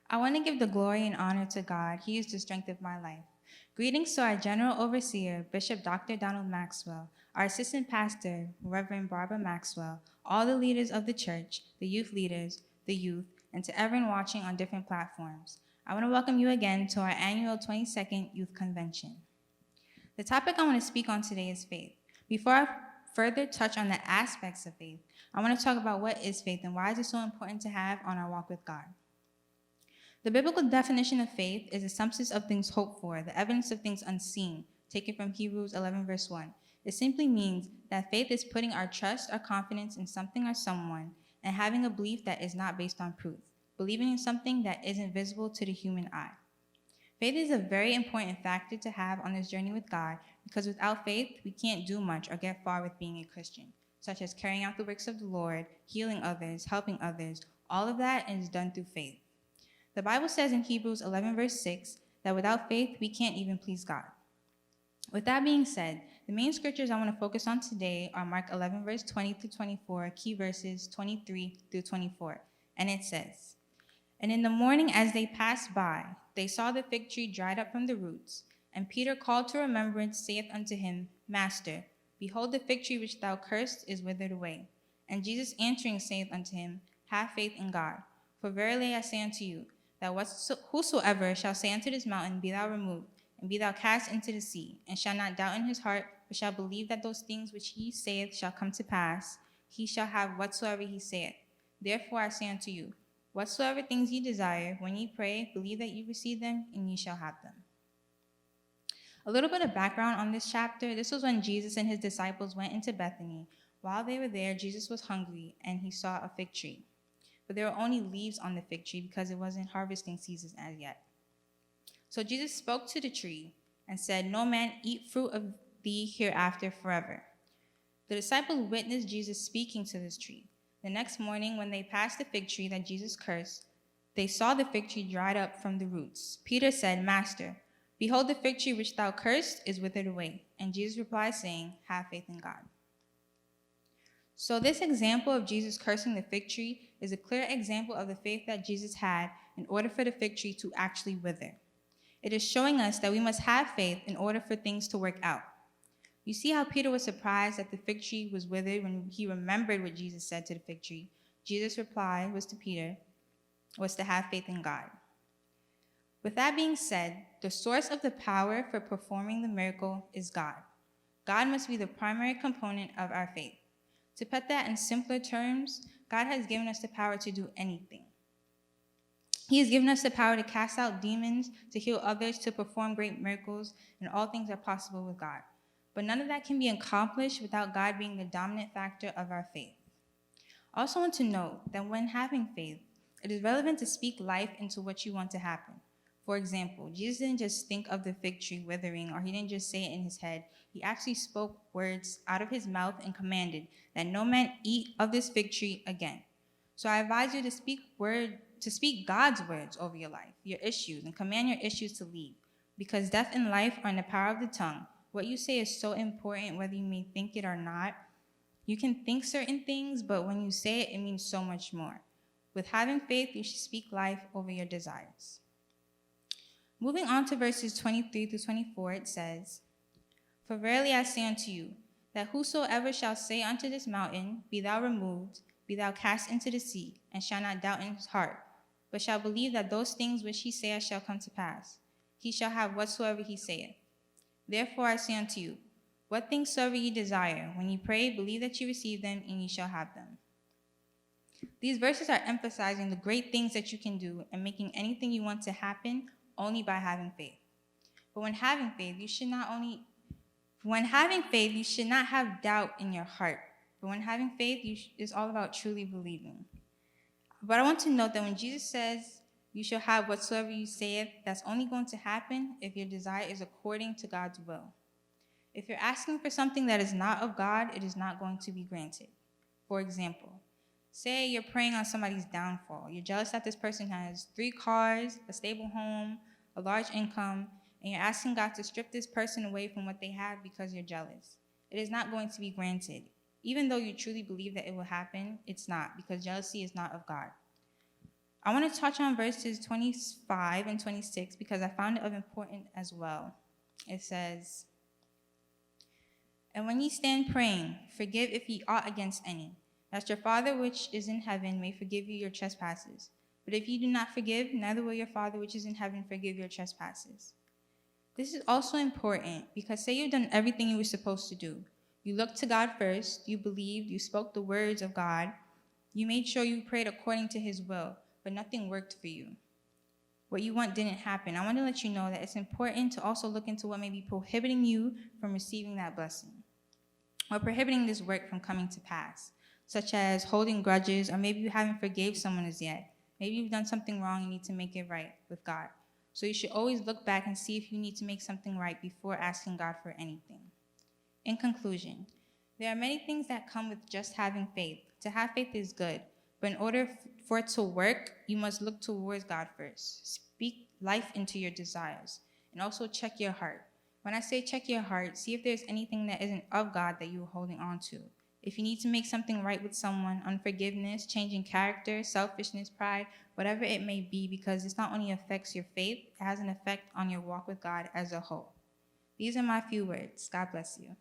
I want to give the glory and honor to God. He is the strength of my life. Greetings to our General Overseer, Bishop Dr. Donald Maxwell, our Assistant Pastor, Reverend Barbara Maxwell, all the leaders of the church, the youth leaders, the youth, and to everyone watching on different platforms. I want to welcome you again to our annual 22nd Youth Convention. The topic I want to speak on today is faith. Before I further touch on the aspects of faith, I want to talk about what is faith and why is it so important to have on our walk with God. The biblical definition of faith is the substance of things hoped for, the evidence of things unseen, taken from Hebrews 11, verse 1. It simply means that faith is putting our trust or confidence in something or someone and having a belief that is not based on proof, believing in something that isn't visible to the human eye. Faith is a very important factor to have on this journey with God because without faith, we can't do much or get far with being a Christian, such as carrying out the works of the Lord, healing others, helping others. All of that is done through faith. The Bible says in Hebrews 11, verse 6, that without faith, we can't even please God. With that being said, the main scriptures I want to focus on today are Mark 11, verse 20 through 24, key verses 23 through 24. And it says, "And in the morning as they passed by, they saw the fig tree dried up from the roots. And Peter called to remembrance, saith unto him, Master, behold, the fig tree which thou cursed is withered away. And Jesus answering saith unto him, Have faith in God. For verily I say unto you, that whosoever shall say unto this mountain, Be thou removed, and be thou cast into the sea, and shall not doubt in his heart, but shall believe that those things which he saith shall come to pass, he shall have whatsoever he saith. Therefore I say unto you, whatsoever things ye desire, when ye pray, believe that ye receive them, and ye shall have them." A little bit of background on this chapter. This was when Jesus and his disciples went into Bethany. While they were there, Jesus was hungry, and he saw a fig tree. But there were only leaves on the fig tree because it wasn't harvesting season as yet. So Jesus spoke to the tree and said, "No man eat fruit of thee hereafter forever." The disciples witnessed Jesus speaking to this tree. The next morning, when they passed the fig tree that Jesus cursed, they saw the fig tree dried up from the roots. Peter said, "Master, behold, the fig tree which thou cursed is withered away." And Jesus replied, saying, "Have faith in God." So this example of Jesus cursing the fig tree is a clear example of the faith that Jesus had in order for the fig tree to actually wither. It is showing us that we must have faith in order for things to work out. You see how Peter was surprised that the fig tree was withered when he remembered what Jesus said to the fig tree. Jesus' reply was to Peter, was to have faith in God. With that being said, the source of the power for performing the miracle is God. God must be the primary component of our faith. To put that in simpler terms, God has given us the power to do anything. He has given us the power to cast out demons, to heal others, to perform great miracles, and all things are possible with God. But none of that can be accomplished without God being the dominant factor of our faith. I also want to note that when having faith, it is relevant to speak life into what you want to happen. For example, Jesus didn't just think of the fig tree withering, or he didn't just say it in his head. He actually spoke words out of his mouth and commanded that no man eat of this fig tree again. So I advise you to speak God's words over your life, your issues, and command your issues to leave. Because death and life are in the power of the tongue. What you say is so important, whether you may think it or not. You can think certain things, but when you say it, it means so much more. With having faith, you should speak life over your desires. Moving on to verses 23 through 24, it says, "For verily I say unto you, that whosoever shall say unto this mountain, Be thou removed, be thou cast into the sea, and shall not doubt in his heart, but shall believe that those things which he saith shall come to pass, he shall have whatsoever he saith. Therefore I say unto you, what things soever ye desire, when ye pray, believe that ye receive them, and ye shall have them." These verses are emphasizing the great things that you can do and making anything you want to happen only by having faith. But when having faith, you should not have doubt in your heart. But when having faith, it's all about truly believing. But I want to note that when Jesus says, "You shall have whatsoever you saith," that's only going to happen if your desire is according to God's will. If you're asking for something that is not of God, it is not going to be granted. For example, say you're praying on somebody's downfall. You're jealous that this person has 3 cars, a stable home, a large income, and you're asking God to strip this person away from what they have because you're jealous. It is not going to be granted. Even though you truly believe that it will happen, it's not, because jealousy is not of God. I want to touch on verses 25 and 26 because I found it of importance as well. It says, "And when ye stand praying, forgive if ye ought against any, that your Father which is in heaven may forgive you your trespasses. But if ye do not forgive, neither will your Father which is in heaven forgive your trespasses." This is also important because say you've done everything you were supposed to do. You looked to God first, you believed, you spoke the words of God, you made sure you prayed according to his will, but nothing worked for you. What you want didn't happen. I want to let you know that it's important to also look into what may be prohibiting you from receiving that blessing, or prohibiting this work from coming to pass, such as holding grudges, or maybe you haven't forgave someone as yet. Maybe you've done something wrong and need to make it right with God. So you should always look back and see if you need to make something right before asking God for anything. In conclusion, there are many things that come with just having faith. To have faith is good, but in order for it to work, you must look towards God first. Speak life into your desires, and also check your heart. When I say check your heart, see if there's anything that isn't of God that you're holding on to. If you need to make something right with someone, unforgiveness, changing character, selfishness, pride, whatever it may be, because this not only affects your faith, it has an effect on your walk with God as a whole. These are my few words. God bless you.